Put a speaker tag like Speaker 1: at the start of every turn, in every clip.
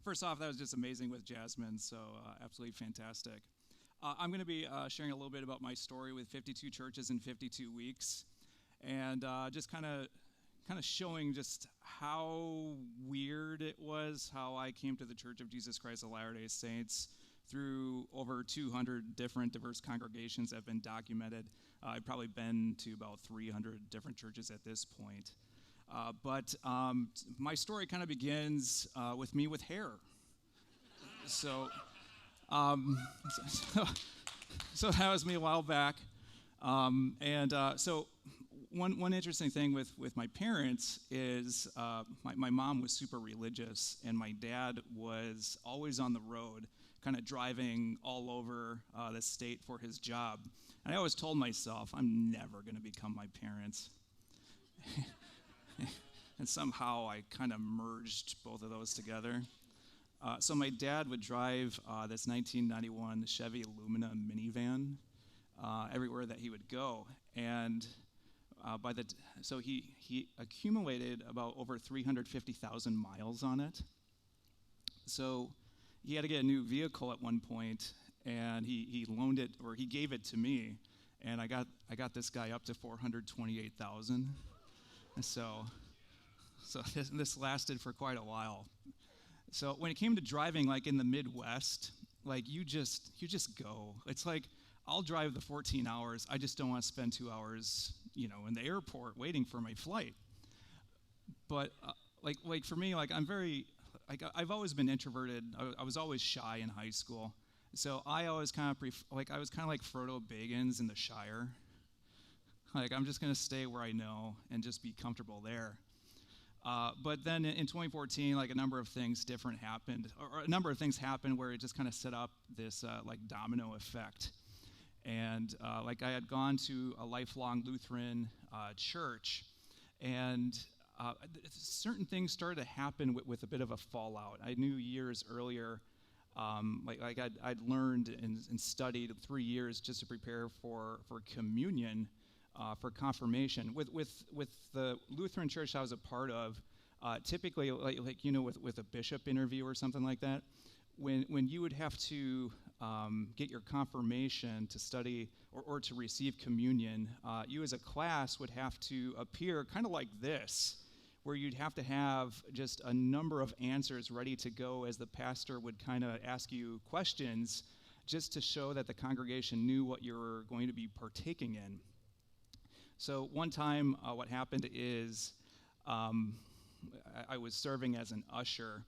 Speaker 1: First off, that was just amazing with Jasmine, so absolutely fantastic. I'm going to be sharing a little bit about my story with 52 churches in 52 weeks, and just kind of showing just how weird it was how I came to the Church of Jesus Christ of Latter-day Saints through over 200 different diverse congregations that have been documented. I've probably been to about 300 different churches at this point. But my story kind of begins with me with hair. So, so that was me a while back. So one interesting thing with my parents is my mom was super religious, and my dad was always on the road, kind of driving all over the state for his job. And I always told myself, I'm never going to become my parents. And somehow I kind of merged both of those together. So my dad would drive this 1991 Chevy Lumina minivan everywhere that he would go, and so he accumulated about over 350,000 miles on it. So he had to get a new vehicle at one point, and he loaned it, or he gave it to me, and I got this guy up to 428,000. So this lasted for quite a while. So when it came to driving, like in the Midwest, like you just go. It's like I'll drive the 14 hours. I just don't want to spend 2 hours, in the airport waiting for my flight. But like for me, like I'm very, like I've always been introverted. I was always shy in high school. So I always kind of I was kind of like Frodo Baggins in the Shire. Like I'm just gonna stay where I know and just be comfortable there. But then in 2014, like a number of things different happened, or a number of things happened where it just kind of set up this like domino effect. And like I had gone to a lifelong Lutheran church, and certain things started to happen with a bit of a fallout. I knew years earlier, like I'd learned and studied 3 years just to prepare for communion. For confirmation. With the Lutheran church I was a part of, typically with a bishop interview or something like that, when you would have to get your confirmation to study or to receive communion, you as a class would have to appear kind of like this, where you'd have to have just a number of answers ready to go as the pastor would kind of ask you questions just to show that the congregation knew what you were going to be partaking in. So one time, what happened is I was serving as an usher,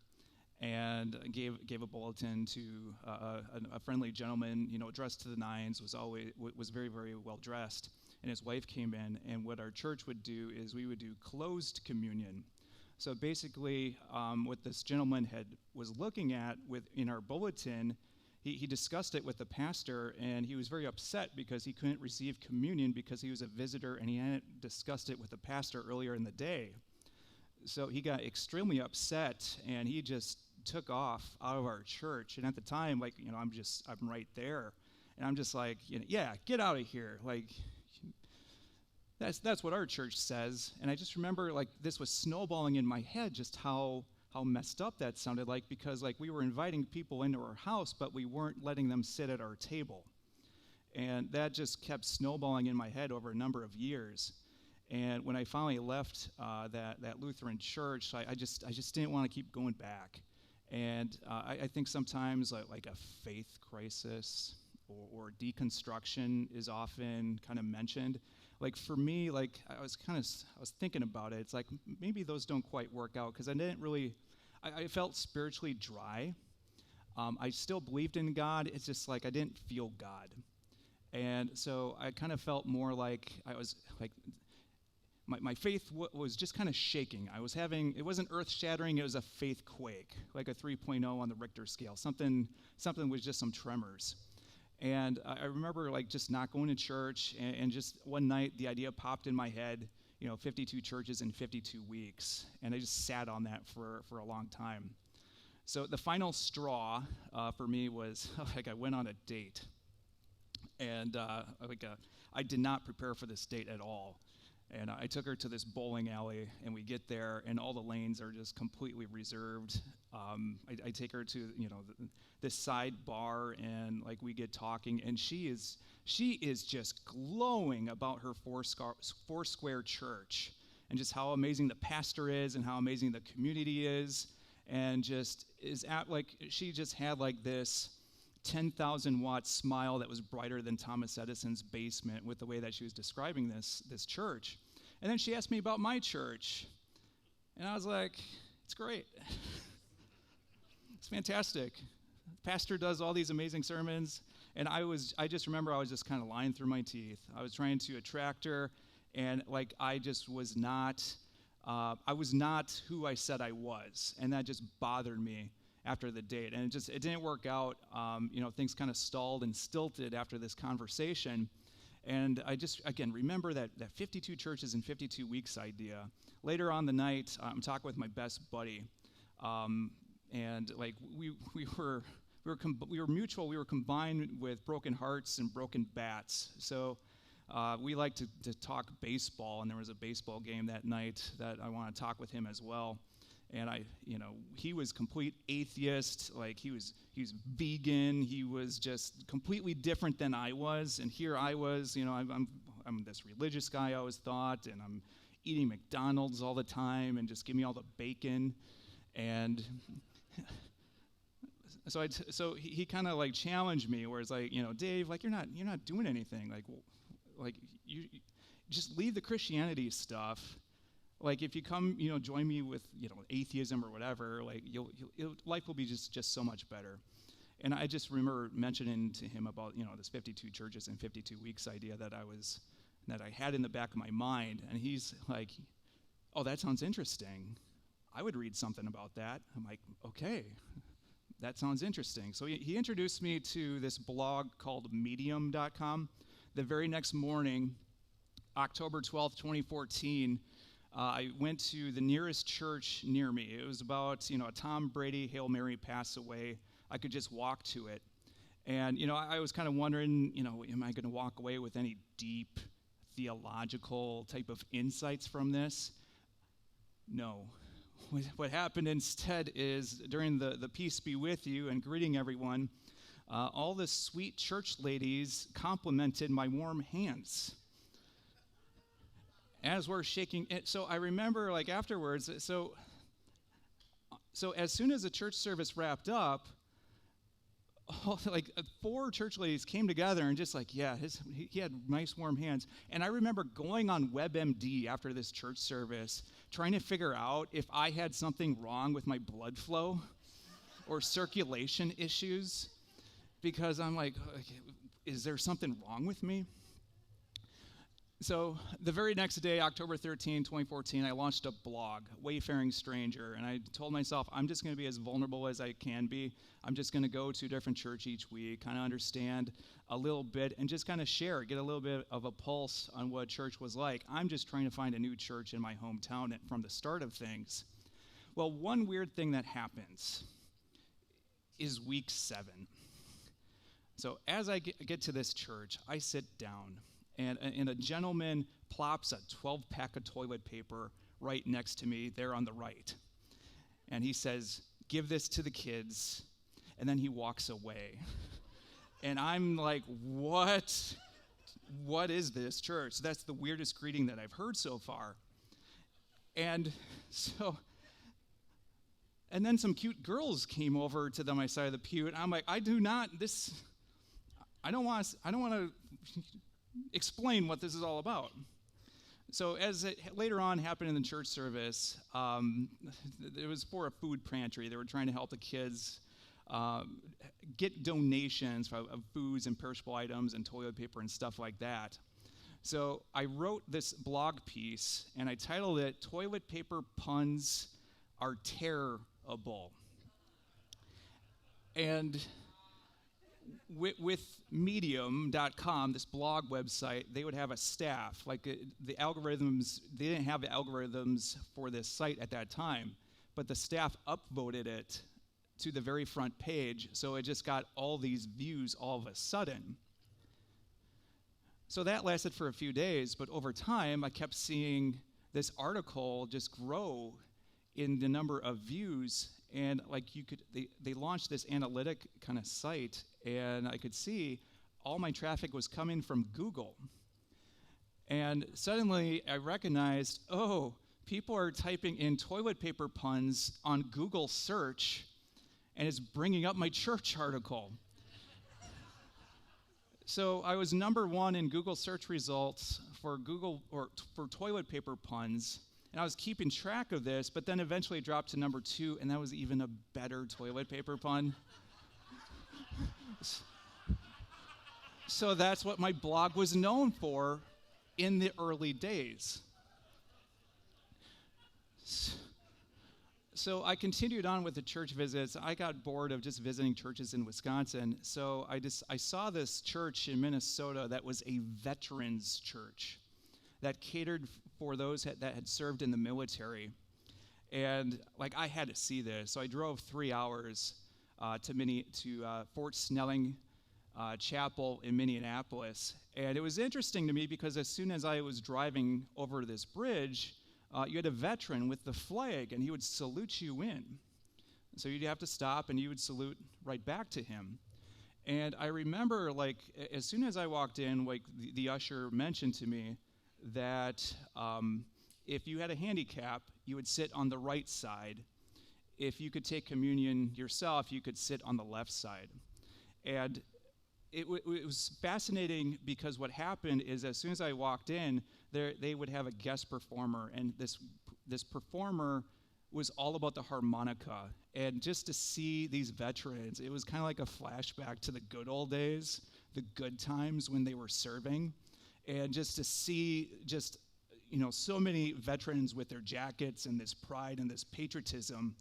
Speaker 1: and gave a bulletin to a friendly gentleman, dressed to the nines, was very, very well dressed, and his wife came in. And what our church would do is we would do closed communion. So basically, what this gentleman was looking at in our bulletin. He discussed it with the pastor, and he was very upset because he couldn't receive communion because he was a visitor and he hadn't discussed it with the pastor earlier in the day. So he got extremely upset, and he just took off out of our church. And at the time, I'm right there, and I'm just like, yeah, get out of here. Like, that's what our church says. And I just remember this was snowballing in my head, just how messed up that sounded like, because we were inviting people into our house, but we weren't letting them sit at our table. And that just kept snowballing in my head over a number of years. And when I finally left that Lutheran church, I just didn't want to keep going back. And I think sometimes like a faith crisis or deconstruction is often kind of mentioned. Like for me, I was thinking about it. It's like maybe those don't quite work out, because I didn't really. I felt spiritually dry. I still believed in God. It's just I didn't feel God. And so I kind of felt more like I was my faith was just kind of shaking. It wasn't earth-shattering, it was a faith quake, like a 3.0 on the Richter scale. Something was just some tremors. And I remember just not going to church, and just one night the idea popped in my head, 52 churches in 52 weeks. And I just sat on that for a long time. So the final straw for me was I went on a date. And I did not prepare for this date at all. And I took her to this bowling alley, and we get there, and all the lanes are just completely reserved. I take her to, this side bar, and like we get talking, and she is just glowing about her Foursquare church, and just how amazing the pastor is, and how amazing the community is, and just she just had like this 10,000 watt smile that was brighter than Thomas Edison's basement with the way that she was describing this church. And then she asked me about my church. And I was like, it's great. It's fantastic. The pastor does all these amazing sermons. And I just remember I was just kind of lying through my teeth. I was trying to attract her. And like, I just was not who I said I was. And that just bothered me after the date, and it didn't work out. Things kind of stalled and stilted after this conversation, and I just again remember that 52 churches in 52 weeks idea. Later on the night, I'm talking with my best buddy, and like we were mutual. We were combined with broken hearts and broken bats. So we like to talk baseball, and there was a baseball game that night that I want to talk with him as well. And he was complete atheist, like he was vegan, he was just completely different than I was. And here I was, I'm this religious guy, I always thought, and I'm eating McDonald's all the time and just give me all the bacon. And so he kind of like challenged me, where it's like, Dave, like you're not doing anything, like you just leave the Christianity stuff. Like if you come, join me with, atheism or whatever, like life will be just so much better. And I just remember mentioning to him about, this 52 churches in 52 weeks idea that I had in the back of my mind. And he's like, oh, that sounds interesting. I would read something about that. I'm like, okay, that sounds interesting. So he introduced me to this blog called medium.com. The very next morning, October 12th, 2014, I went to the nearest church near me. It was about, a Tom Brady Hail Mary pass away. I could just walk to it. And, I was kind of wondering, am I going to walk away with any deep theological type of insights from this? No. What happened instead is during the peace be with you and greeting everyone, all the sweet church ladies complimented my warm hands as we're shaking it. So I remember like afterwards, so as soon as the church service wrapped up, like 4 church ladies came together and just like, yeah, he had nice warm hands. And I remember going on WebMD after this church service, trying to figure out if I had something wrong with my blood flow or circulation issues, because I'm like, is there something wrong with me? So the very next day, October 13, 2014, I launched a blog, Wayfaring Stranger, and I told myself I'm just going to be as vulnerable as I can be. I'm just going to go to a different church each week, kind of understand a little bit, and just kind of share, get a little bit of a pulse on what church was like. I'm just trying to find a new church in my hometown from the start of things. Well, one weird thing that happens is week 7. So as I get to this church, I sit down. And a gentleman plops a 12-pack of toilet paper right next to me there on the right. And he says, give this to the kids. And then he walks away. And I'm like, what? What is this church? That's the weirdest greeting that I've heard so far. And then some cute girls came over to my side of the pew. And I'm like, I don't want to explain what this is all about. So as it later on happened in the church service, it was for a food pantry. They were trying to help the kids get donations of foods and perishable items and toilet paper and stuff like that. So I wrote this blog piece, and I titled it, Toilet Paper Puns Are Terrible. And with Medium.com, this blog website, they would have a staff. Like the algorithms, they didn't have the algorithms for this site at that time, but the staff upvoted it to the very front page, so it just got all these views all of a sudden. So that lasted for a few days, but over time, I kept seeing this article just grow in the number of views. And like they launched this analytic kind of site, and I could see all my traffic was coming from Google. And suddenly I recognized, oh, people are typing in toilet paper puns on Google search, and it's bringing up my church article. So I was number 1 in Google search results for for toilet paper puns, and I was keeping track of this, but then eventually dropped to number 2, and that was even a better toilet paper pun. So that's what my blog was known for in the early days. So I continued on with the church visits. I got bored of just visiting churches in Wisconsin, so I saw this church in Minnesota that was a veterans church that catered for those that had served in the military. And like I had to see this, so I drove 3 hours to Fort Snelling Chapel in Minneapolis. And it was interesting to me because as soon as I was driving over this bridge, you had a veteran with the flag, and he would salute you in. So you'd have to stop, and you would salute right back to him. And I remember, like, as soon as I walked in, like, the usher mentioned to me that if you had a handicap, you would sit on the right side. If you could take communion yourself, you could sit on the left side. And it was fascinating because what happened is as soon as I walked in, they would have a guest performer, and this performer was all about the harmonica. And just to see these veterans, it was kind of like a flashback to the good old days, the good times when they were serving. And just to see so many veterans with their jackets and this pride and this patriotism,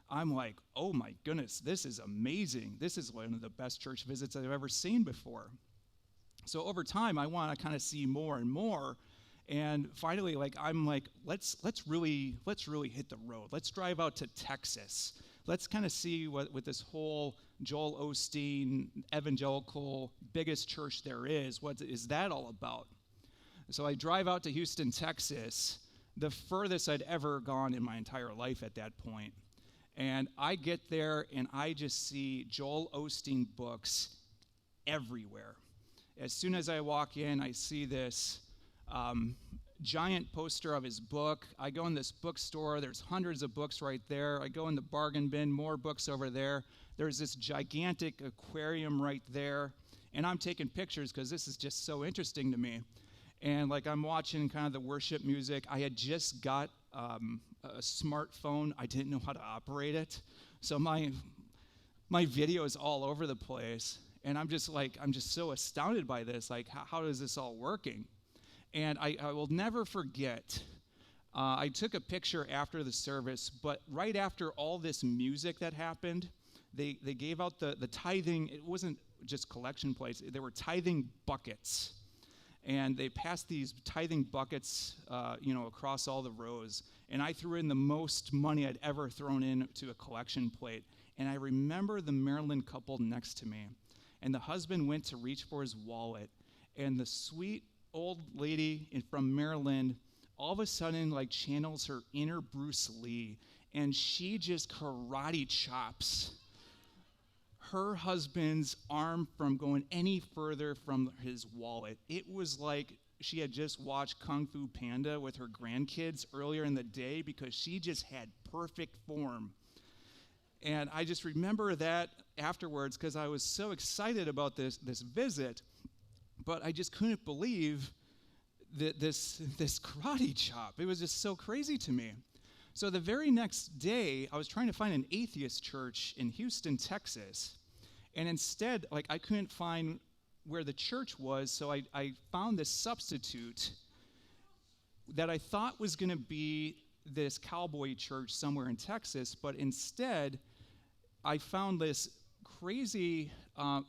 Speaker 1: I'm like, oh my goodness, this is amazing. This is one of the best church visits I've ever seen before. So over time, I want to kind of see more and more. And finally, I'm like, let's really hit the road. Let's drive out to Texas. Let's kind of see what this whole Joel Osteen evangelical biggest church there is. What is that all about? So I drive out to Houston, Texas, the furthest I'd ever gone in my entire life at that point. And I get there, and I just see Joel Osteen books everywhere. As soon as I walk in, I see this giant poster of his book. I go in this bookstore. There's hundreds of books right there. I go in the bargain bin, more books over there. There's this gigantic aquarium right there. And I'm taking pictures because this is just so interesting to me. And I'm watching kind of the worship music. I had just got a smartphone. I didn't know how to operate it. So my video is all over the place. And I'm just so astounded by this. How is this all working? And I will never forget, I took a picture after the service, but right after all this music that happened, they gave out the tithing. It wasn't just collection plates. There were tithing buckets. And they passed these tithing buckets, across all the rows. And I threw in the most money I'd ever thrown into a collection plate. And I remember the Maryland couple next to me. And the husband went to reach for his wallet. And the sweet old lady from Maryland all of a sudden channels her inner Bruce Lee. And she just karate chops her husband's arm from going any further from his wallet. It was like she had just watched Kung Fu Panda with her grandkids earlier in the day because she just had perfect form. And I just remember that afterwards because I was so excited about this visit, but I just couldn't believe that this karate chop. It was just so crazy to me. So the very next day, I was trying to find an atheist church in Houston, Texas. And instead, I couldn't find where the church was, so I found this substitute that I thought was going to be this cowboy church somewhere in Texas, but instead, I found this crazy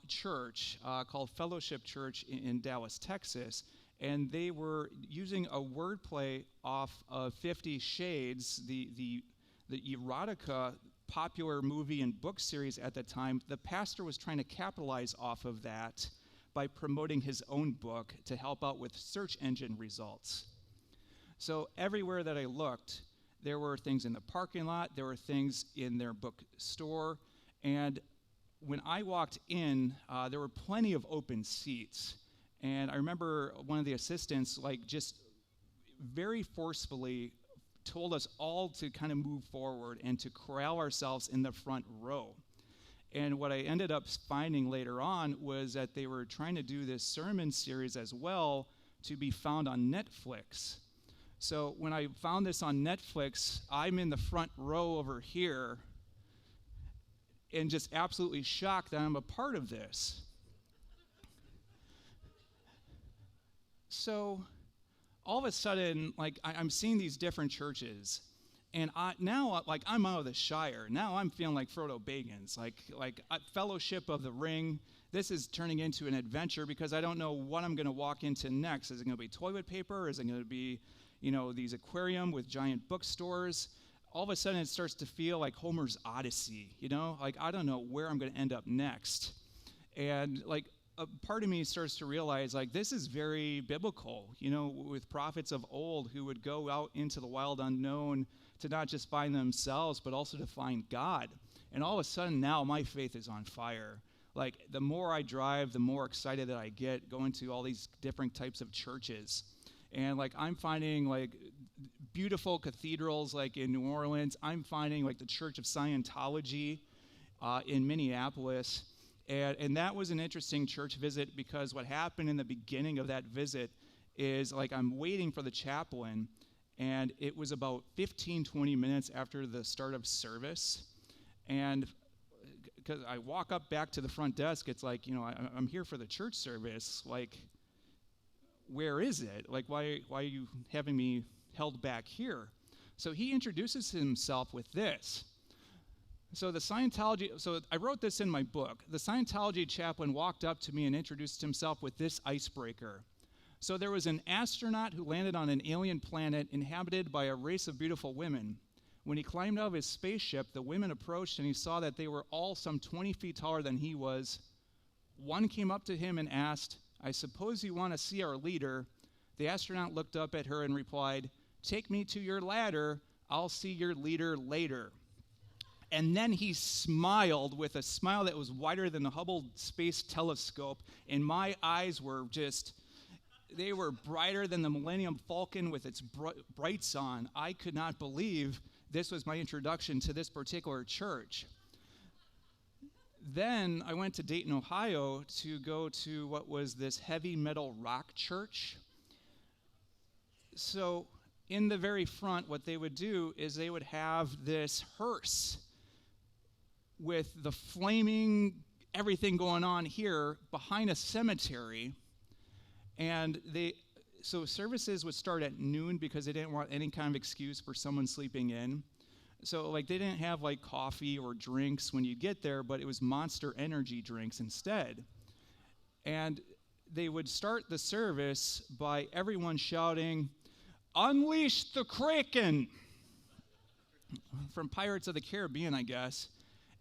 Speaker 1: church called Fellowship Church in Dallas, Texas, and they were using a wordplay off of 50 Shades, the erotica popular movie and book series at the time. The pastor was trying to capitalize off of that by promoting his own book to help out with search engine results. So everywhere that I looked, there were things in the parking lot, there were things in their bookstore, and when I walked in, there were plenty of open seats. And I remember one of the assistants, just very forcefully told us all to kind of move forward and to corral ourselves in the front row. And what I ended up finding later on was that they were trying to do this sermon series as well to be found on Netflix. So when I found this on Netflix, I'm in the front row over here and just absolutely shocked that I'm a part of this. So all of a sudden, I'm seeing these different churches, and now I'm out of the Shire. Now I'm feeling like Frodo Baggins, Fellowship of the Ring. This is turning into an adventure because I don't know what I'm going to walk into next. Is it going to be toilet paper? Is it going to be, these aquarium with giant bookstores? All of a sudden, it starts to feel like Homer's Odyssey. I don't know where I'm going to end up next, and a part of me starts to realize, this is very biblical, with prophets of old who would go out into the wild unknown to not just find themselves, but also to find God. And all of a sudden, now my faith is on fire. The more I drive, the more excited that I get going to all these different types of churches. And, I'm finding, beautiful cathedrals, in New Orleans. I'm finding, the Church of Scientology in Minneapolis. And that was an interesting church visit because what happened in the beginning of that visit is I'm waiting for the chaplain, and it was about 15, 20 minutes after the start of service. And because I walk up back to the front desk, it's I'm here for the church service. Where is it? Why are you having me held back here? So he introduces himself with this. So I wrote this in my book. The Scientology chaplain walked up to me and introduced himself with this icebreaker. So there was an astronaut who landed on an alien planet inhabited by a race of beautiful women. When he climbed out of his spaceship, the women approached and he saw that they were all some 20 feet taller than he was. One came up to him and asked, "I suppose you want to see our leader?" The astronaut looked up at her and replied, "Take me to your ladder. I'll see your leader later." And then he smiled with a smile that was wider than the Hubble Space Telescope, and my eyes were they were brighter than the Millennium Falcon with its brights on. I could not believe this was my introduction to this particular church. Then I went to Dayton, Ohio to go to what was this heavy metal rock church. So in the very front, what they would do is they would have this hearse with the flaming everything going on here behind a cemetery. And so services would start at noon because they didn't want any kind of excuse for someone sleeping in. So they didn't have coffee or drinks when you get there, but it was Monster Energy drinks instead. And they would start the service by everyone shouting, "Unleash the Kraken!" From Pirates of the Caribbean, I guess.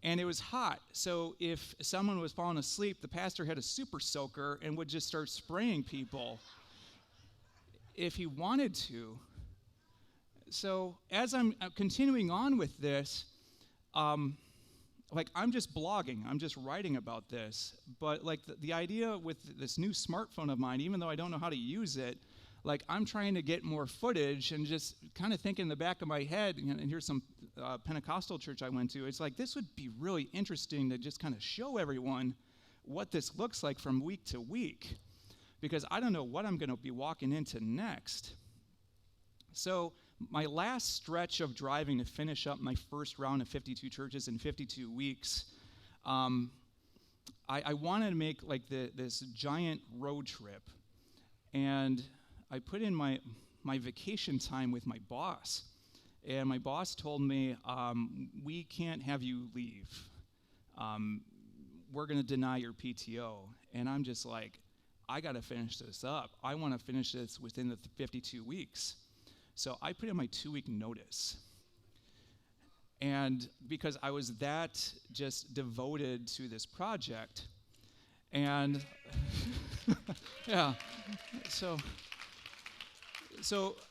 Speaker 1: And it was hot, so if someone was falling asleep, the pastor had a super soaker and would just start spraying people if he wanted to. So as I'm continuing on with this, I'm just blogging, I'm just writing about this. But the idea with this new smartphone of mine, even though I don't know how to use it, I'm trying to get more footage and just kind of think in the back of my head, and here's some Pentecostal church I went to. It's this would be really interesting to just kind of show everyone what this looks like from week to week, because I don't know what I'm going to be walking into next. So my last stretch of driving to finish up my first round of 52 churches in 52 weeks, I wanted to make this giant road trip, and I put in my vacation time with my boss. And my boss told me, "We can't have you leave. We're going to deny your PTO." And I'm just I got to finish this up. I want to finish this within the 52 weeks. So I put in my 2-week notice. And because I was that just devoted to this project. And yeah, so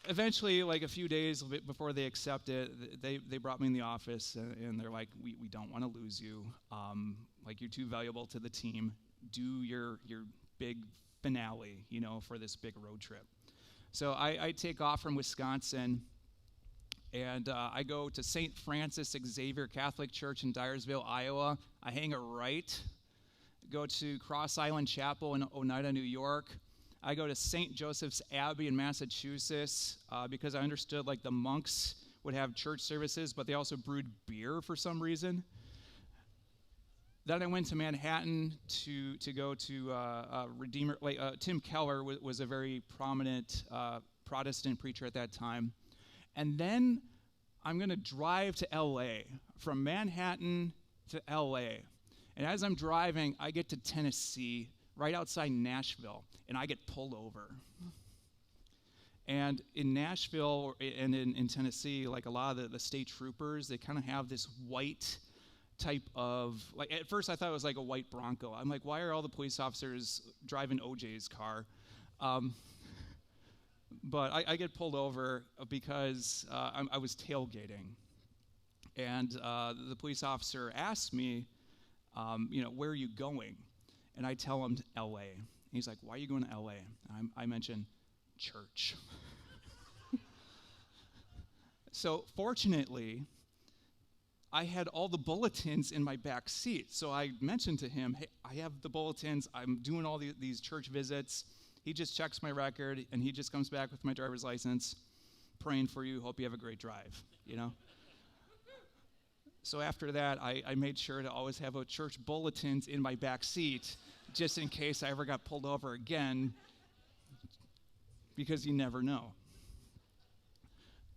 Speaker 1: eventually, like a few days before they accept it, they brought me in the office, and they're like, we don't want to lose you. Like, you're too valuable to the team. Do your big finale, for this big road trip. So I take off from Wisconsin, and I go to St. Francis Xavier Catholic Church in Dyersville, Iowa. I hang a right, go to Cross Island Chapel in Oneida, New York. I go to St. Joseph's Abbey in Massachusetts because I understood like the monks would have church services, but they also brewed beer for some reason. Then I went to Manhattan to go to Redeemer. Tim Keller was a very prominent Protestant preacher at that time. And then I'm going to drive to L.A., from Manhattan to L.A. And as I'm driving, I get to Tennessee, right outside Nashville, and I get pulled over. And in Nashville and in Tennessee, like a lot of the state troopers, they kind of have this white type of, like, at first I thought it was like a white Bronco. I'm like, why are all the police officers driving OJ's car? But I get pulled over because I was tailgating. And the police officer asked me, where are you going? And I tell him L.A. And he's like, why are you going to L.A.? I mention church. So fortunately, I had all the bulletins in my back seat. So I mentioned to him, hey, I have the bulletins. I'm doing all these church visits. He just checks my record, and he just comes back with my driver's license, praying for you, hope you have a great drive, So after that, I made sure to always have a church bulletins in my back seat, just in case I ever got pulled over again, because you never know.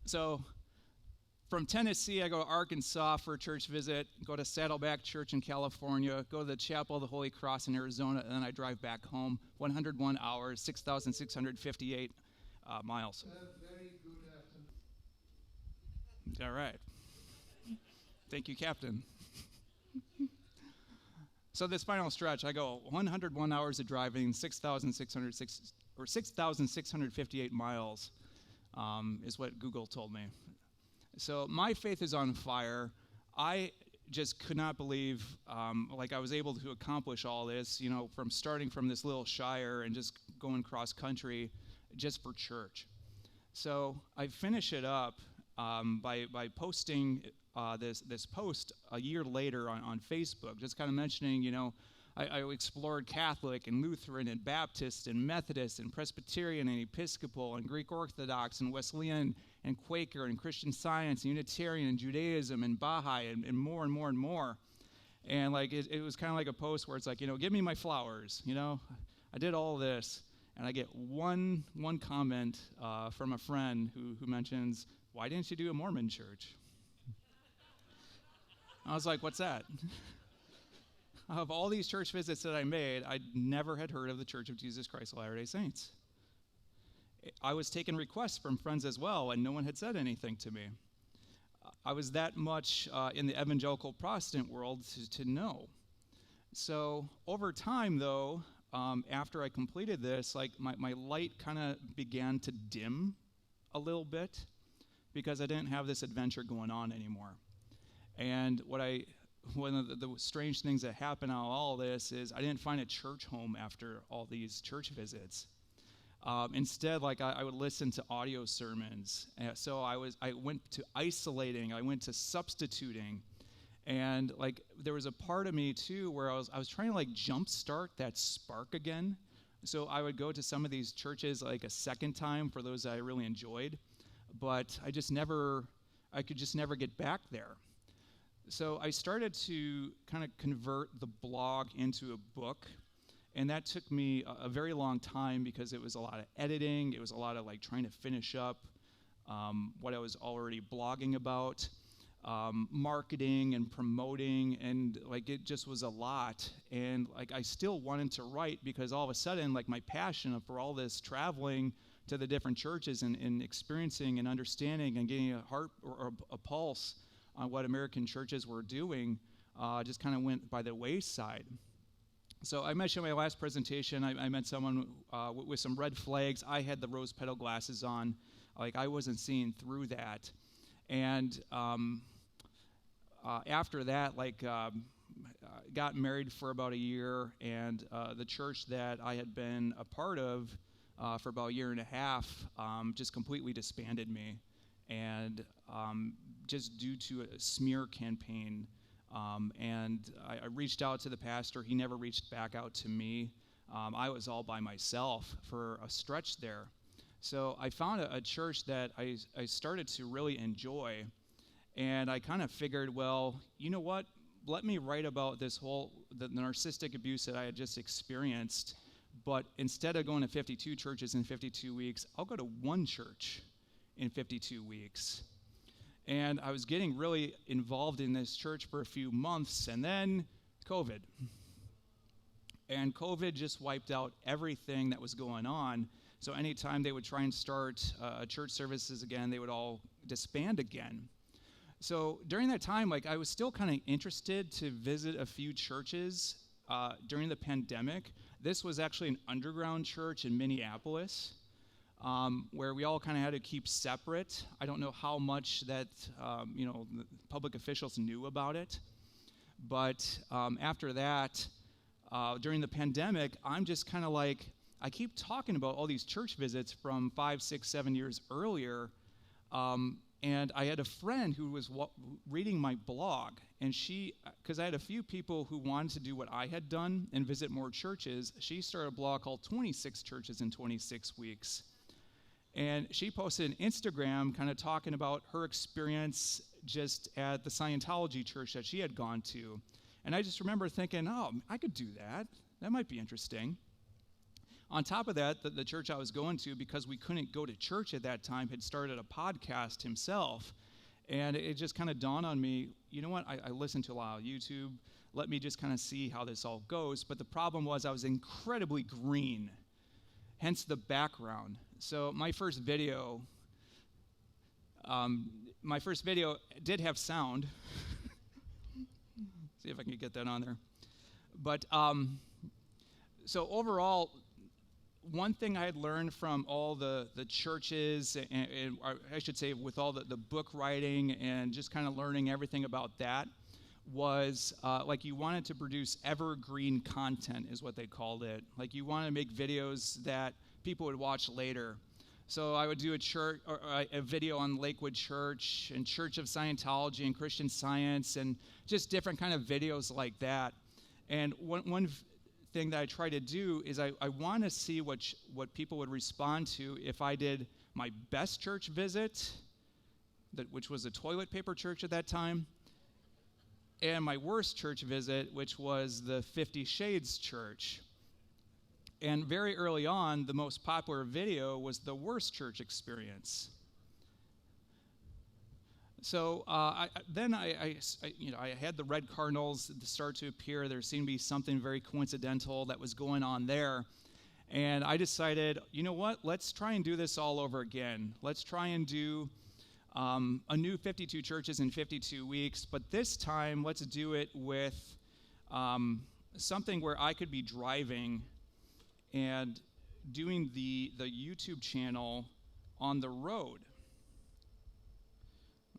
Speaker 1: So from Tennessee, I go to Arkansas for a church visit, go to Saddleback Church in California, go to the Chapel of the Holy Cross in Arizona, and then I drive back home, 101 hours, 6,658 miles.
Speaker 2: Very good afternoon.
Speaker 1: All right. Thank you, Captain. So this final stretch, I go 101 hours of driving, 6,658 miles is what Google told me. So my faith is on fire. I just could not believe I was able to accomplish all this, from starting from this little shire and just going cross country just for church. So I finish it up by posting this post a year later on Facebook, just kind of mentioning, I explored Catholic and Lutheran and Baptist and Methodist and Presbyterian and Episcopal and Greek Orthodox and Wesleyan and Quaker and Christian Science and Unitarian and Judaism and Baha'i and more and more and more. And it was kind of like a post where it's like, give me my flowers, I did all this. And I get one comment from a friend who mentions, why didn't you do a Mormon church? I was like, what's that? Of all these church visits that I made, I never had heard of the Church of Jesus Christ of Latter-day Saints. I was taking requests from friends as well, and no one had said anything to me. I was that much in the evangelical Protestant world to know. So over time, though, after I completed this, my light kind of began to dim a little bit because I didn't have this adventure going on anymore. And one of the strange things that happened out of all this is I didn't find a church home after all these church visits. Instead, I would listen to audio sermons. So I went to isolating, I went to substituting, and there was a part of me too where I was trying to jumpstart that spark again. So I would go to some of these churches a second time for those that I really enjoyed, but I could just never get back there. So I started to kind of convert the blog into a book, and that took me a very long time because it was a lot of editing. It was a lot of trying to finish up what I was already blogging about, marketing and promoting, and it just was a lot. And I still wanted to write because all of a sudden my passion for all this traveling to the different churches and experiencing and understanding and getting a heart or a pulse on what American churches were doing just kind of went by the wayside. So I mentioned in my last presentation, I met someone with some red flags. I had the rose petal glasses on. Like, I wasn't seeing through that. And after that, got married for about a year, and the church that I had been a part of for about a year and a half just completely disbanded me. And just due to a smear campaign. And I reached out to the pastor. He never reached back out to me. I was all by myself for a stretch there. So I found a church that I started to really enjoy. And I kind of figured, well, you know what? Let me write about the narcissistic abuse that I had just experienced. But instead of going to 52 churches in 52 weeks, I'll go to one church in 52 weeks. And I was getting really involved in this church for a few months, and then COVID. And COVID just wiped out everything that was going on. So anytime they would try and start church services again, they would all disband again. So during that time, I was still kind of interested to visit a few churches during the pandemic. This was actually an underground church in Minneapolis. Where we all kind of had to keep separate. I don't know how much that, the public officials knew about it. But after that, during the pandemic, I'm just kind of I keep talking about all these church visits from 5, 6, 7 years earlier. And I had a friend who was reading my blog, and because I had a few people who wanted to do what I had done and visit more churches, she started a blog called 26 Churches in 26 Weeks. And she posted an Instagram kind of talking about her experience just at the Scientology church that she had gone to. And I just remember thinking, oh, I could do that. That might be interesting. On top of that, the church I was going to, because we couldn't go to church at that time, had started a podcast himself. And it just kind of dawned on me, you know what, I listen to a lot of YouTube. Let me just kind of see how this all goes. But the problem was I was incredibly green, hence the background. So my first video did have sound. See if I can get that on there. But so overall, one thing I had learned from all the churches, and I should say with all the book writing and just kind of learning everything about that, was you wanted to produce evergreen content is what they called it. Like, you wanted to make videos that people would watch later. So I would do a video on Lakewood Church and Church of Scientology and Christian Science and just different kind of videos like that. And one thing that I try to do is I want to see what people would respond to if I did my best church visit, which was a toilet paper church at that time, and my worst church visit, which was the 50 Shades Church. And very early on, the most popular video was the worst church experience. So I had the red cardinals start to appear. There seemed to be something very coincidental that was going on there. And I decided, you know what, let's try and do this all over again. Let's try and do a new 52 churches in 52 weeks, but this time let's do it with something where I could be driving and doing the YouTube channel on the road.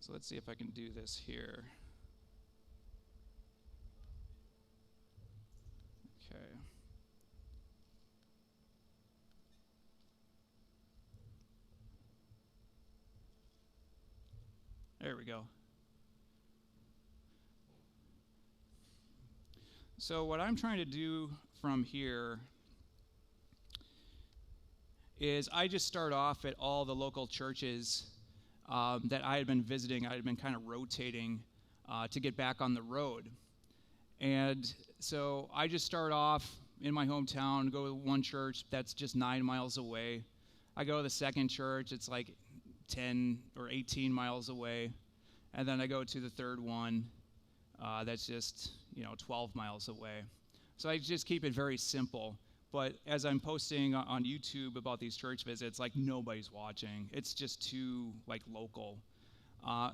Speaker 1: So let's see if I can do this here. Okay. There we go. So what I'm trying to do from here is I just start off at all the local churches that I had been visiting. I had been kind of rotating to get back on the road. And so I just start off in my hometown, go to one church that's just 9 miles away. I go to the second church, it's like 10 or 18 miles away. And then I go to the third one that's just 12 miles away. So I just keep it very simple. But as I'm posting on YouTube about these church visits, nobody's watching. It's just too local.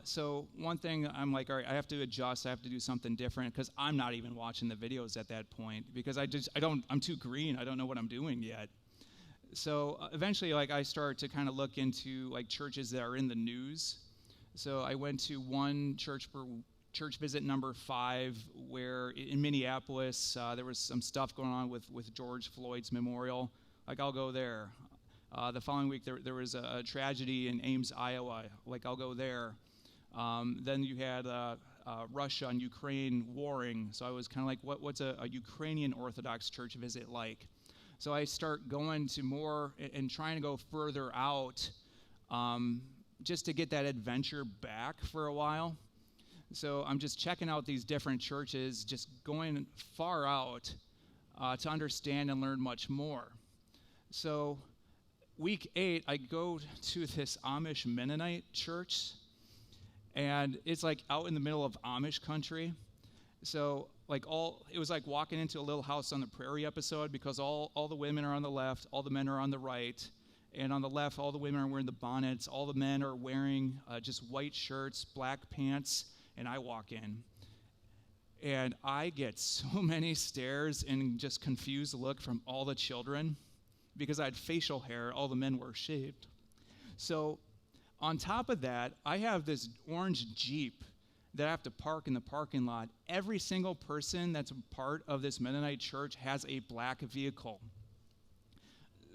Speaker 1: So one thing I'm like, all right, I have to adjust. I have to do something different because I'm not even watching the videos at that point because I'm too green. I don't know what I'm doing yet. So eventually, like, I start to kind of look into like churches that are in the news. So I went to one church for church visit number 5, where in Minneapolis there was some stuff going on with George Floyd's memorial. Like, I'll go there. The following week there was a tragedy in Ames, Iowa. Like, I'll go there. Then you had Russia and Ukraine warring. So I was kind of like, what's a Ukrainian Orthodox church visit like? So I start going to more and trying to go further out just to get that adventure back for a while. So I'm just checking out these different churches, just going far out to understand and learn much more. So week 8, I go to this Amish Mennonite church, and it's like out in the middle of Amish country. So like it was like walking into a Little House on the Prairie episode, because all the women are on the left, all the men are on the right, and on the left, all the women are wearing the bonnets, all the men are wearing just white shirts, black pants, and I walk in. And I get so many stares and just confused look from all the children, because I had facial hair, all the men were shaved. So on top of that, I have this orange Jeep that I have to park in the parking lot. Every single person that's a part of this Mennonite church has a black vehicle.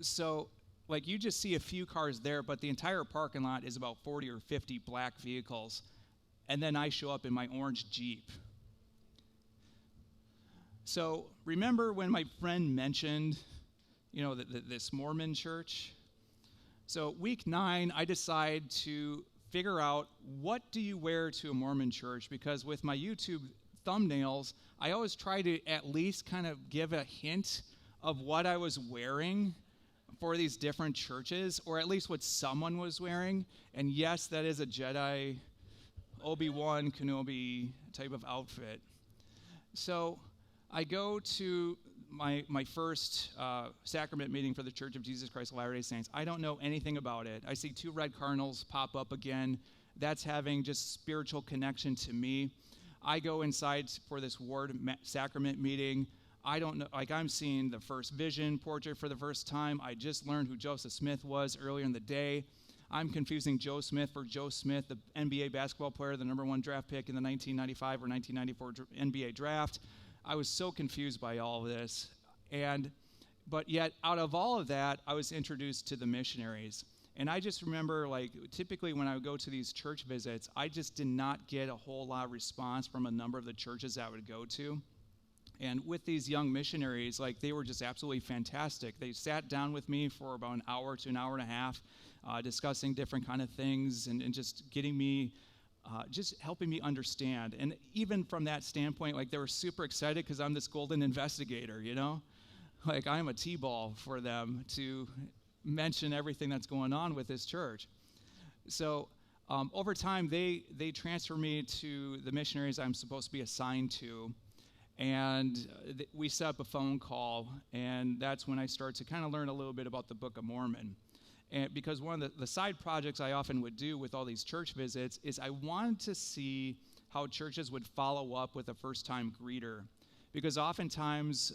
Speaker 1: So, like, you just see a few cars there, but the entire parking lot is about 40 or 50 black vehicles. And then I show up in my orange Jeep. So, remember when my friend mentioned, this Mormon church? So, week 9, I decide to figure out, what do you wear to a Mormon church? Because with my YouTube thumbnails, I always try to at least kind of give a hint of what I was wearing for these different churches, or at least what someone was wearing. And yes, that is a Jedi, Obi-Wan Kenobi type of outfit. So I go to my first sacrament meeting for the Church of Jesus Christ of Latter-day Saints. I don't know anything about it. I see 2 red cardinals pop up again. That's having just spiritual connection to me. I go inside for this ward sacrament meeting. I don't know, like, I'm seeing the first vision portrait for the first time. I just learned who Joseph Smith was earlier in the day. I'm confusing Joe Smith for Joe Smith, the NBA basketball player, the number 1 draft pick in the 1995 or 1994 NBA draft. I was so confused by all of this. But yet, out of all of that, I was introduced to the missionaries. And I just remember, like, typically when I would go to these church visits, I just did not get a whole lot of response from a number of the churches I would go to. And with these young missionaries, like, they were just absolutely fantastic. They sat down with me for about an hour to an hour and a half, discussing different kind of things and just getting me, just helping me understand. And even from that standpoint, like, they were super excited because I'm this golden investigator, Like, I'm a T-ball for them to mention everything that's going on with this church. So over time, they transfer me to the missionaries I'm supposed to be assigned to. And we set up a phone call, and that's when I start to kind of learn a little bit about the Book of Mormon. And because one of the side projects I often would do with all these church visits is I wanted to see how churches would follow up with a first-time greeter. Because oftentimes,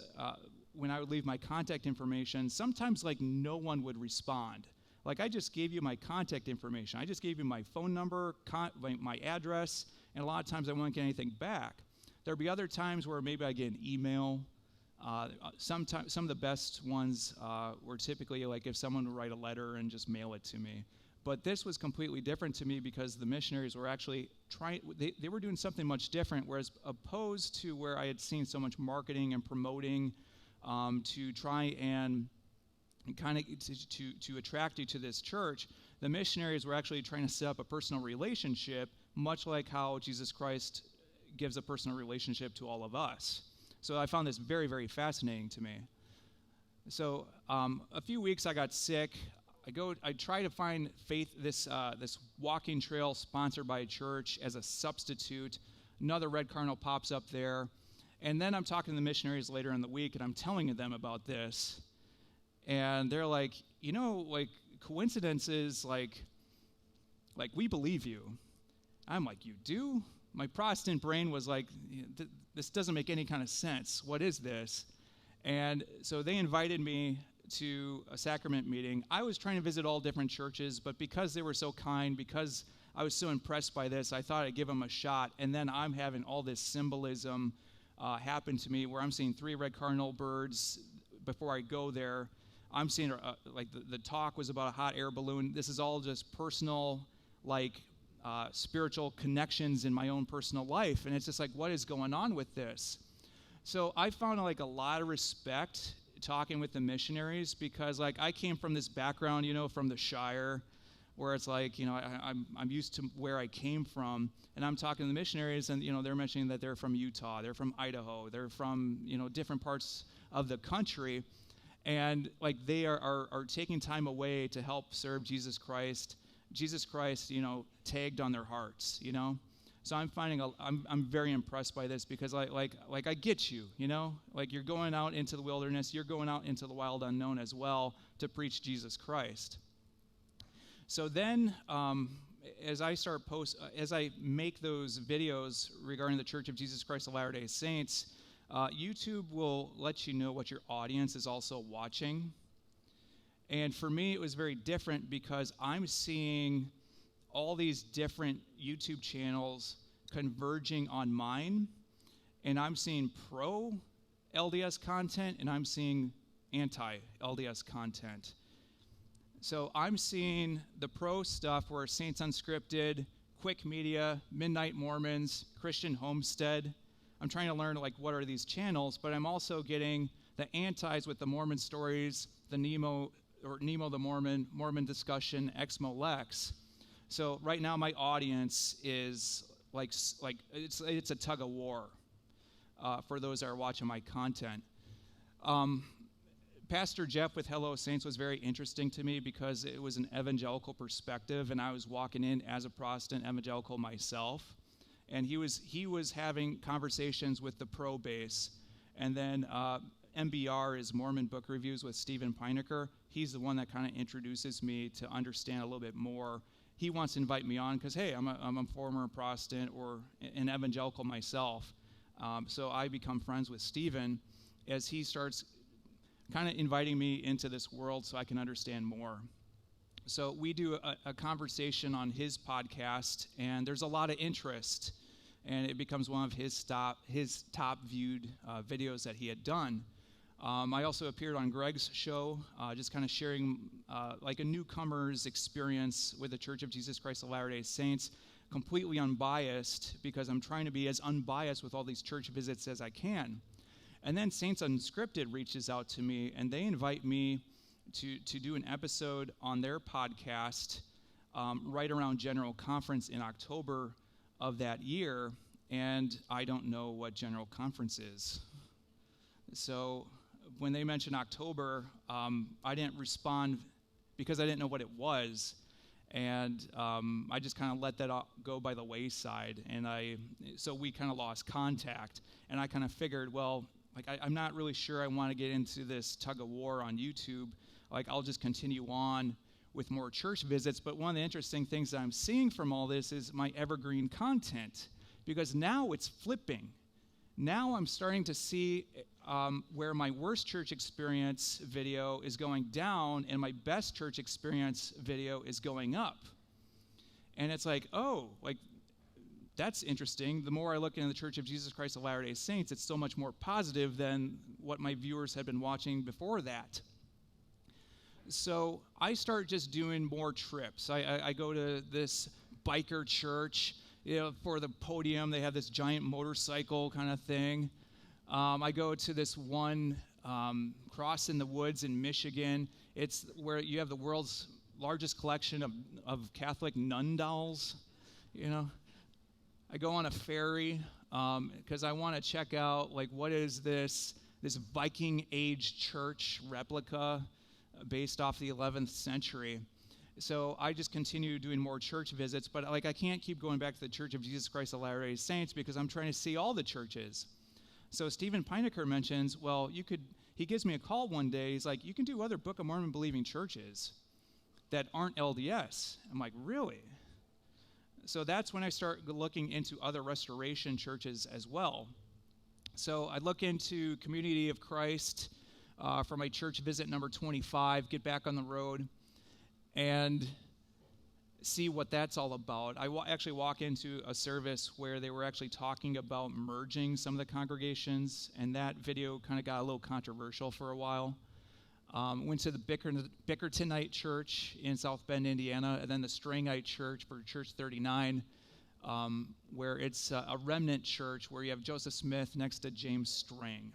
Speaker 1: when I would leave my contact information, sometimes, like, no one would respond. Like, I just gave you my contact information. I just gave you my phone number, my address, and a lot of times I wouldn't get anything back. There'd be other times where maybe I get an email. Some of the best ones were typically like if someone would write a letter and just mail it to me. But this was completely different to me because the missionaries were actually they were doing something much different, whereas opposed to where I had seen so much marketing and promoting to try and kind of to attract you to this church, the missionaries were actually trying to set up a personal relationship, much like how Jesus Christ gives a personal relationship to all of us. So I found this very, very fascinating to me. So a few weeks I got sick. I try to find Faith, this walking trail sponsored by a church, as a substitute. Another red cardinal pops up there. And then I'm talking to the missionaries later in the week, and I'm telling them about this. And they're like, like, coincidences, like we believe you. I'm like, you do? My Protestant brain was like, this doesn't make any kind of sense. What is this? And so they invited me to a sacrament meeting. I was trying to visit all different churches, but because they were so kind, because I was so impressed by this, I thought I'd give them a shot. And then I'm having all this symbolism happen to me where I'm seeing 3 red cardinal birds before I go there. I'm seeing, like, the talk was about a hot air balloon. This is all just personal, like, spiritual connections in my own personal life. And it's just like, what is going on with this? So I found, like, a lot of respect talking with the missionaries because, like, I came from this background, from the Shire, where it's like, I'm used to where I came from, and I'm talking to the missionaries, and, they're mentioning that they're from Utah, they're from Idaho, they're from, different parts of the country, and, like, they are taking time away to help serve Jesus Christ, tagged on their hearts, So I'm finding I'm very impressed by this because like I get you, like you're going out into the wilderness, you're going out into the wild unknown as well to preach Jesus Christ. So then, as I make those videos regarding the Church of Jesus Christ of Latter-day Saints, YouTube will let you know what your audience is also watching. And for me, it was very different because I'm seeing all these different YouTube channels converging on mine, and I'm seeing pro-LDS content, and I'm seeing anti-LDS content. So I'm seeing the pro stuff where Saints Unscripted, Quick Media, Midnight Mormons, Christian Homestead. I'm trying to learn, like, what are these channels, but I'm also getting the antis with the Mormon stories, the Nemo the Mormon, Mormon discussion, Exmo Lex. So right now my audience is like it's a tug of war for those that are watching my content. Pastor Jeff with Hello Saints was very interesting to me because it was an evangelical perspective, and I was walking in as a Protestant evangelical myself, and he was having conversations with the pro base, and then MBR is Mormon Book Reviews with Stephen Pinecker. He's the one that kind of introduces me to understand a little bit more. He wants to invite me on because, hey, I'm a former Protestant or an evangelical myself. So I become friends with Stephen as he starts kind of inviting me into this world so I can understand more. So we do a conversation on his podcast, and there's a lot of interest, and it becomes one of his top viewed videos that he had done. I also appeared on Greg's show, just kind of sharing like a newcomer's experience with the Church of Jesus Christ of Latter-day Saints, completely unbiased, because I'm trying to be as unbiased with all these church visits as I can. And then Saints Unscripted reaches out to me, and they invite me to do an episode on their podcast right around General Conference in October of that year, and I don't know what General Conference is. So when they mentioned October, I didn't respond because I didn't know what it was, and I just kind of let that go by the wayside, and so we kind of lost contact, and I kind of figured, well, like I'm not really sure I want to get into this tug of war on YouTube. Like, I'll just continue on with more church visits. But one of the interesting things that I'm seeing from all this is my evergreen content, because now it's flipping. Now I'm starting to see where my worst church experience video is going down and my best church experience video is going up. And it's like, oh, like, that's interesting. The more I look into the Church of Jesus Christ of Latter-day Saints, it's so much more positive than what my viewers had been watching before that. So I start just doing more trips. I go to this biker church. For the podium, they have this giant motorcycle kind of thing. I go to this one cross in the woods in Michigan. It's where you have the world's largest collection of Catholic nun dolls, I go on a ferry because I want to check out, like, what is this Viking Age church replica based off the 11th century. So I just continue doing more church visits, but like I can't keep going back to the Church of Jesus Christ of Latter-day Saints because I'm trying to see all the churches. So Stephen Pinecker mentions, well, he gives me a call one day. He's like, you can do other Book of Mormon believing churches that aren't LDS. I'm like, really? So that's when I start looking into other restoration churches as well. So I look into Community of Christ for my church visit number 25, get back on the road, and see what that's all about. I actually walk into a service where they were actually talking about merging some of the congregations, and that video kind of got a little controversial for a while. Went to the Bickertonite Church in South Bend, Indiana, and then the Strangite Church for Church 39, where it's a remnant church where you have Joseph Smith next to James Strang.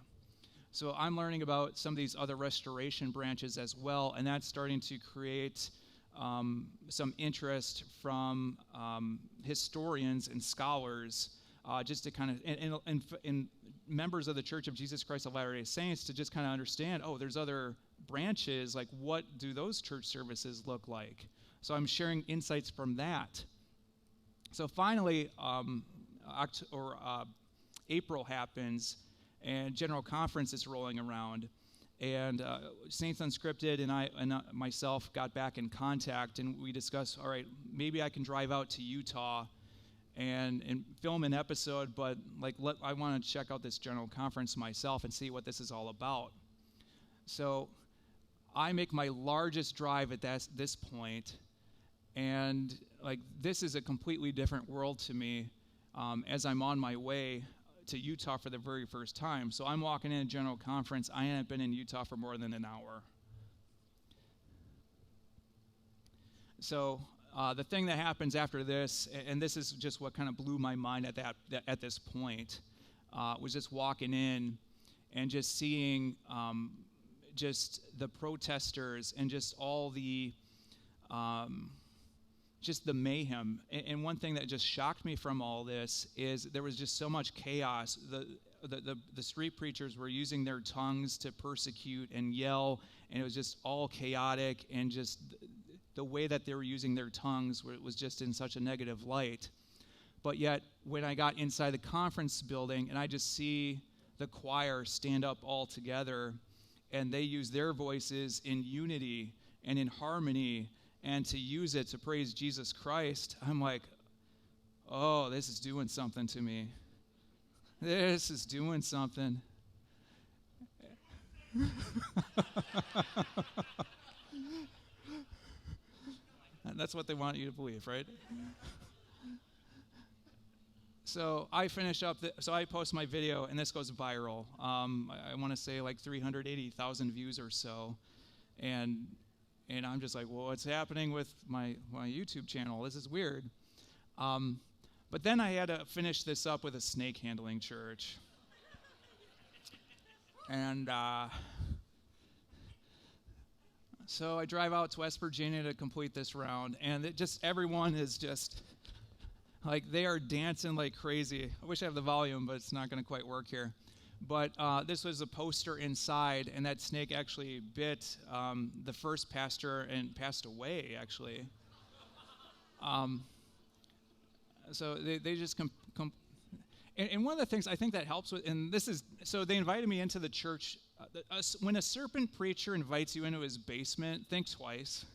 Speaker 1: So I'm learning about some of these other restoration branches as well, and that's starting to create some interest from historians and scholars, just to kind of, and members of the Church of Jesus Christ of Latter-day Saints, to just kind of understand, oh, there's other branches, like what do those church services look like? So I'm sharing insights from that. So finally, April happens, and General Conference is rolling around. And Saints Unscripted and I and myself got back in contact, and we discussed, all right, maybe I can drive out to Utah and film an episode, but I want to check out this General Conference myself and see what this is all about. So I make my largest drive at this point, and this is a completely different world to me as I'm on my way to Utah for the very first time. So I'm walking in a General Conference. I haven't been in Utah for more than an hour. So the thing that happens after this, and this is just what kind of blew my mind at this point, was just walking in and just seeing just the protesters and just all the just the mayhem. And one thing that just shocked me from all this is there was just so much chaos. The street preachers were using their tongues to persecute and yell, and it was just all chaotic, and just the way that they were using their tongues was just in such a negative light. But yet, when I got inside the conference building and I just see the choir stand up all together, and they use their voices in unity and in harmony, and to use it to praise Jesus Christ, I'm like, oh, this is doing something to me. This is doing something. And that's what they want you to believe, right? So I finish up, so I post my video, and this goes viral. I want to say 380,000 views or so. And I'm just like, well, what's happening with my YouTube channel? This is weird. But then I had to finish this up with a snake handling church. And so I drive out to West Virginia to complete this round, and everyone is just, they are dancing like crazy. I wish I have the volume, but it's not going to quite work here. But this was a poster inside, and that snake actually bit the first pastor and passed away, actually. So they just and one of the things I think that helps with, and this is, so they invited me into the church. When a serpent preacher invites you into his basement, think twice.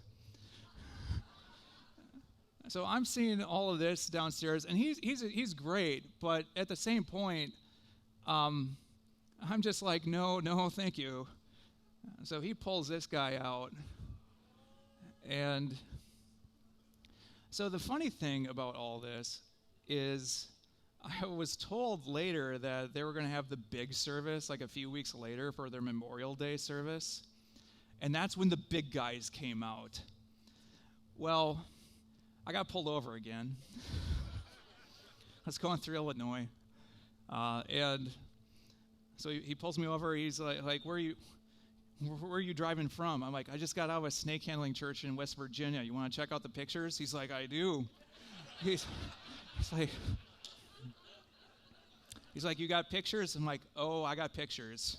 Speaker 1: So I'm seeing all of this downstairs, and he's great, but at the same point, I'm just like, no, thank you. So he pulls this guy out. And so the funny thing about all this is I was told later that they were going to have the big service a few weeks later for their Memorial Day service. And that's when the big guys came out. Well, I got pulled over again. I was going through Illinois. And so he pulls me over. He's like, where are you driving from? I'm like, I just got out of a snake handling church in West Virginia. You want to check out the pictures? He's like, I do. He's like, you got pictures? I'm like, oh, I got pictures.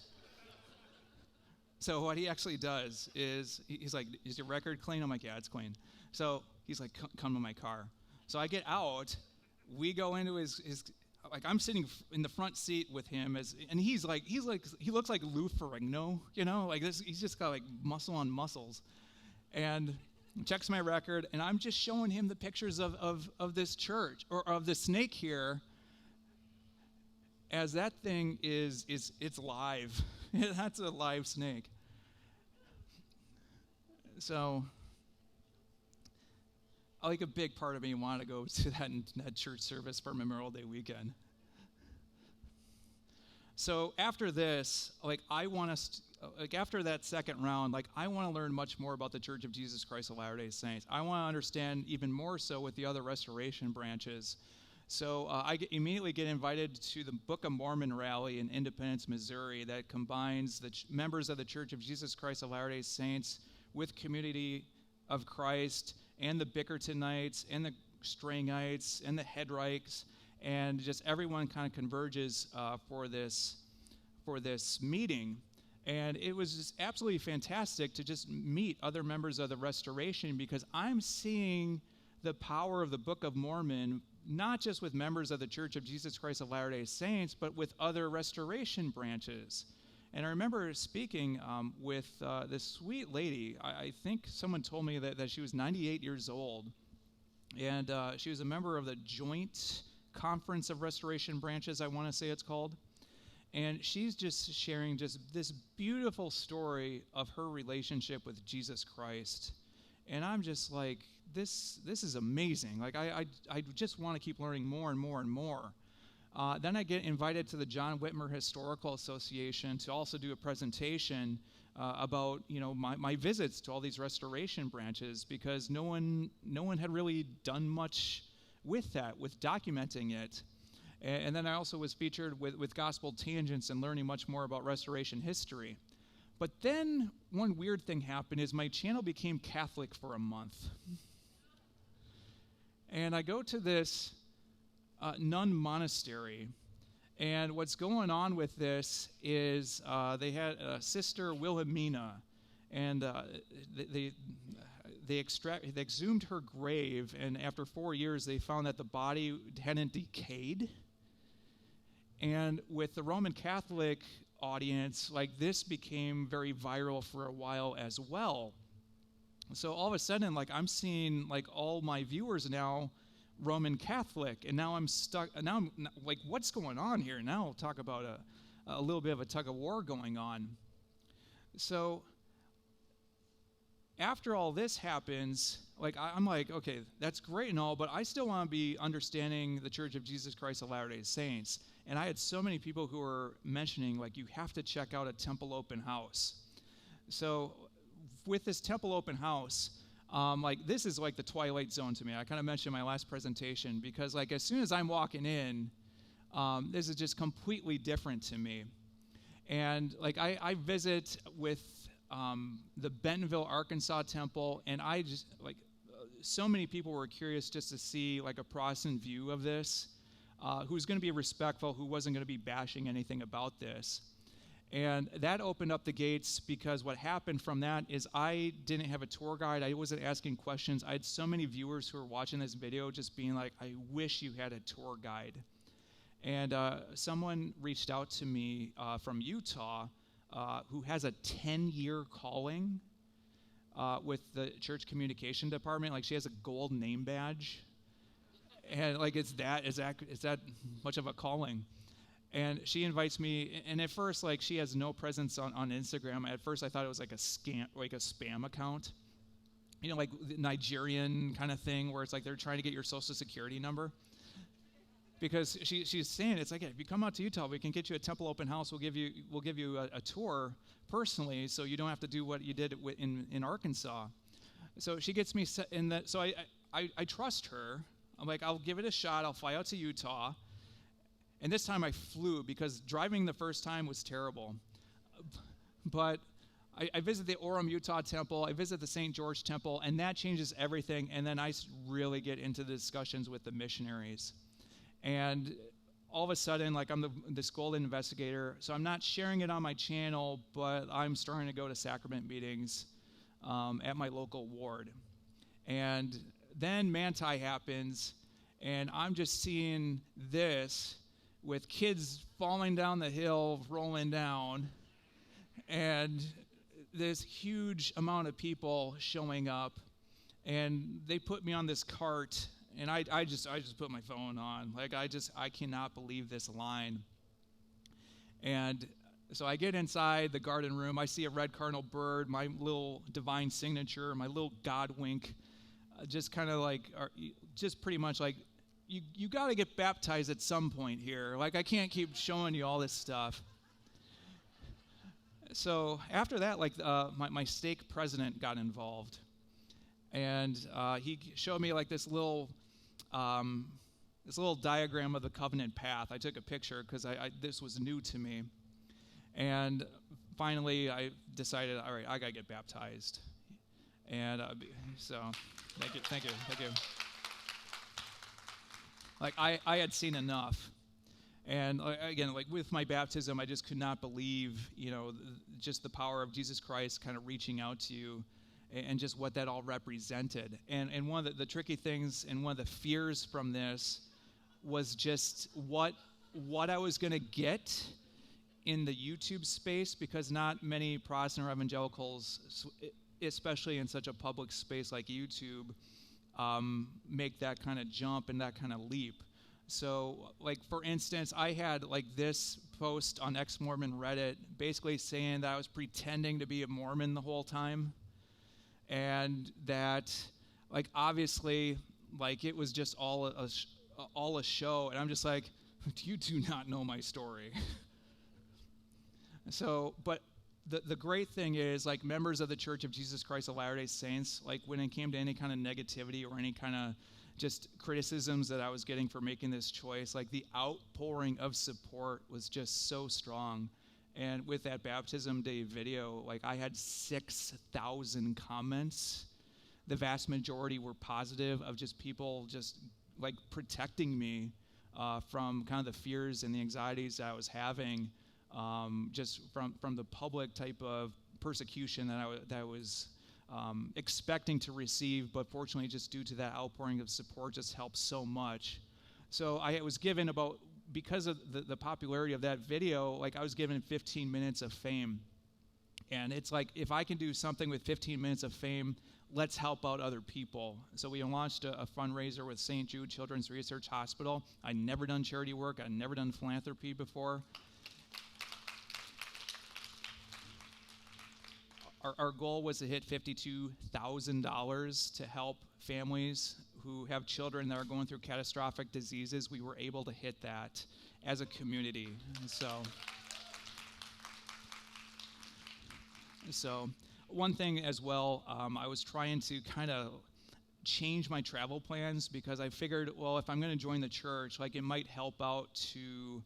Speaker 1: So what he actually does is, he's like, is your record clean? I'm like, yeah, it's clean. So he's like, come to my car. So I get out. We go into his I'm sitting in the front seat with him, and he looks like Lou Ferrigno, this. He's just got muscle on muscles, and checks my record, and I'm just showing him the pictures of this church, or of the snake here, as that thing it's live. That's a live snake. So, like, a big part of me wanted to go to that church service for Memorial Day weekend. So after this, after that second round, I want to learn much more about the Church of Jesus Christ of Latter-day Saints. I want to understand even more so with the other restoration branches. So I immediately get invited to the Book of Mormon rally in Independence, Missouri, that combines the members of the Church of Jesus Christ of Latter-day Saints with Community of Christ and the Bickertonites and the Strangites and the Headrites, and just everyone kind of converges for this meeting. And it was just absolutely fantastic to just meet other members of the Restoration, because I'm seeing the power of the Book of Mormon, not just with members of the Church of Jesus Christ of Latter-day Saints, but with other Restoration branches. And I remember speaking with this sweet lady. I think someone told me that she was 98 years old, and she was a member of the Joint Conference of Restoration Branches, I want to say it's called. And she's just sharing just this beautiful story of her relationship with Jesus Christ. And I'm just like, this is amazing. I just want to keep learning more and more and more. Then I get invited to the John Whitmer Historical Association to also do a presentation about my visits to all these restoration branches, because no one had really done much with documenting it. And then I also was featured with Gospel Tangents and learning much more about restoration history. But then one weird thing happened is my channel became Catholic for a month. And I go to this nun monastery, and what's going on with this is they had Sister Wilhelmina, and they exhumed her grave, and after 4 years they found that the body hadn't decayed. And with the Roman Catholic audience, this became very viral for a while as well. So all of a sudden, I'm seeing all my viewers now Roman Catholic, and now I'm stuck. Now I'm what's going on here? Now we'll talk about a little bit of a tug of war going on. So after all this happens, I'm like, okay, that's great and all, but I still want to be understanding the Church of Jesus Christ of Latter-day Saints. And I had so many people who were mentioning, you have to check out a temple open house. So with this temple open house, this is the Twilight Zone to me. I kind of mentioned in my last presentation, because as soon as I'm walking in, this is just completely different to me. And I visit with the Bentonville, Arkansas temple, and I just so many people were curious just to see a Protestant view of this, who's going to be respectful, who wasn't going to be bashing anything about this. And that opened up the gates, because what happened from that is I didn't have a tour guide. I wasn't asking questions. I had so many viewers who were watching this video just being like, I wish you had a tour guide. And someone reached out to me from Utah who has a 10-year calling with the church communication department. She has a gold name badge. And it's that much of a calling. And she invites me, and at first, she has no presence on Instagram. At first, I thought it was a scam, a spam account, the Nigerian kind of thing, where it's they're trying to get your social security number. Because she's saying it's if you come out to Utah, we can get you a temple open house. We'll give you a tour personally, so you don't have to do what you did in Arkansas. So she gets me in that. So I trust her. I'm I'll give it a shot. I'll fly out to Utah. And this time I flew, because driving the first time was terrible. But I visit the Orem, Utah temple. I visit the St. George temple, and that changes everything. And then I really get into the discussions with the missionaries. And all of a sudden, I'm this golden investigator. So I'm not sharing it on my channel, but I'm starting to go to sacrament meetings at my local ward. And then Manti happens, and I'm just seeing this with kids falling down the hill, rolling down, and this huge amount of people showing up. And they put me on this cart, and I just put my phone on. Like, I cannot believe this line. And so I get inside the garden room. I see a red cardinal bird, my little divine signature, my little God wink, just kind of like, just pretty much like, you got to get baptized at some point here. Like, I can't keep showing you all this stuff. So after that, like, my stake president got involved. And he showed me like this little diagram of the covenant path. I took a picture because this was new to me. And finally, I decided, all right, I got to get baptized. And so, thank you. Like, I had seen enough. And again, like with my baptism, I just could not believe, just the power of Jesus Christ kind of reaching out to you and just what that all represented. And one of the tricky things and one of the fears from this was just what I was going to get in the YouTube space, because not many Protestant or evangelicals, especially in such a public space like YouTube, make that kind of jump and that kind of leap. So, like, for instance, I had like this post on ex-Mormon Reddit basically saying that I was pretending to be a Mormon the whole time, and that, like, obviously, like, it was just all a show. And I'm just like, you do not know my story. So, but the great thing is, like, members of the Church of Jesus Christ of Latter-day Saints, like, when it came to any kind of negativity or any kind of just criticisms that I was getting for making this choice, like, the outpouring of support was just so strong. And with that baptism day video, like, I had 6,000 comments. The vast majority were positive, of just people just like protecting me from kind of the fears and the anxieties that I was having, just from the public type of persecution that I was expecting to receive, but fortunately, just due to that outpouring of support, just helped so much. So I was given because of the popularity of that video, like, I was given 15 minutes of fame. And it's like, if I can do something with 15 minutes of fame, let's help out other people. So we launched a fundraiser with St. Jude Children's Research Hospital. I'd never done charity work. I'd never done philanthropy before. Our goal was to hit $52,000 to help families who have children that are going through catastrophic diseases. We were able to hit that as a community. So one thing as well, I was trying to kind of change my travel plans, because I figured, well, if I'm going to join the church, like, it might help out to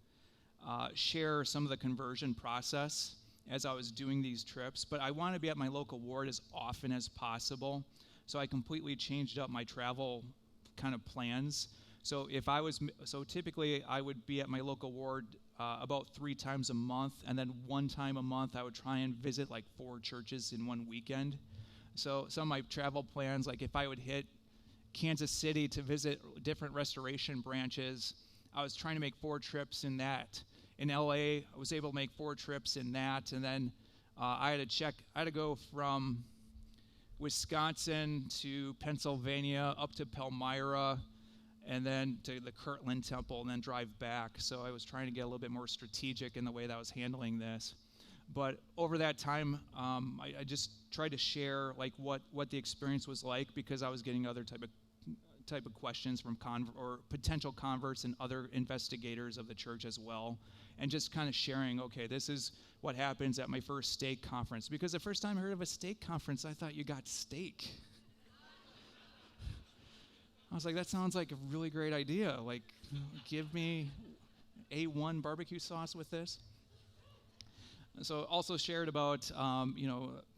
Speaker 1: share some of the conversion process as I was doing these trips. But I want to be at my local ward as often as possible. So I completely changed up my travel kind of plans. So typically I would be at my local ward about 3 times a month, and then 1 time a month I would try and visit like 4 churches in one weekend. So some of my travel plans, like, if I would hit Kansas City to visit different restoration branches, I was trying to make 4 trips in that. In LA, I was able to make 4 trips in that, and then I had to go from Wisconsin to Pennsylvania, up to Palmyra, and then to the Kirtland Temple, and then drive back. So I was trying to get a little bit more strategic in the way that I was handling this. But over that time, I just tried to share like what the experience was like, because I was getting other type of questions from or potential converts and other investigators of the church as well, and just kind of sharing, okay, this is what happens at my first stake conference. Because the first time I heard of a stake conference, I thought you got steak. I was like, that sounds like a really great idea. Like, give me A1 barbecue sauce with this. So also shared about,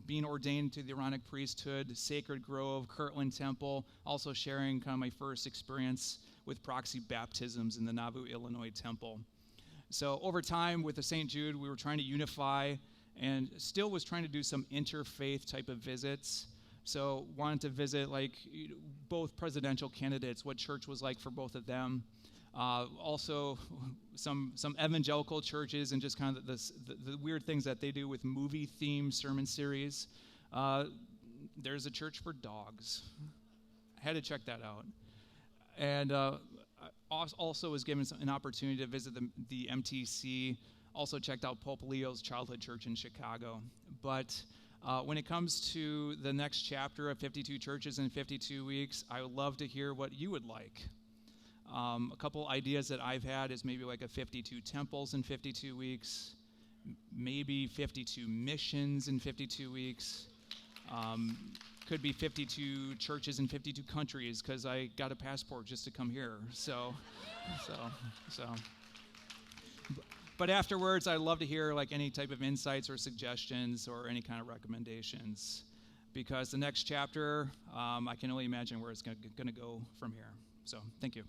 Speaker 1: being ordained to the Aaronic priesthood, Sacred Grove, Kirtland Temple, also sharing kind of my first experience with proxy baptisms in the Nauvoo, Illinois Temple. So over time with the St. Jude, we were trying to unify and still was trying to do some interfaith type of visits. So wanted to visit like both presidential candidates, what church was like for both of them. Also some evangelical churches, and just kind of the weird things that they do with movie-themed sermon series. There's a church for dogs. had to check that out. And also was given an opportunity to visit the MTC. Also checked out Pope Leo's childhood church in Chicago. But when it comes to the next chapter of 52 churches in 52 weeks, I would love to hear what you would like. A couple ideas that I've had is maybe like a 52 temples in 52 weeks, maybe 52 missions in 52 weeks. Could be 52 churches in 52 countries because I got a passport just to come here. So. But afterwards, I'd love to hear like any type of insights or suggestions or any kind of recommendations, because the next chapter, I can only imagine where it's going to go from here. So thank you.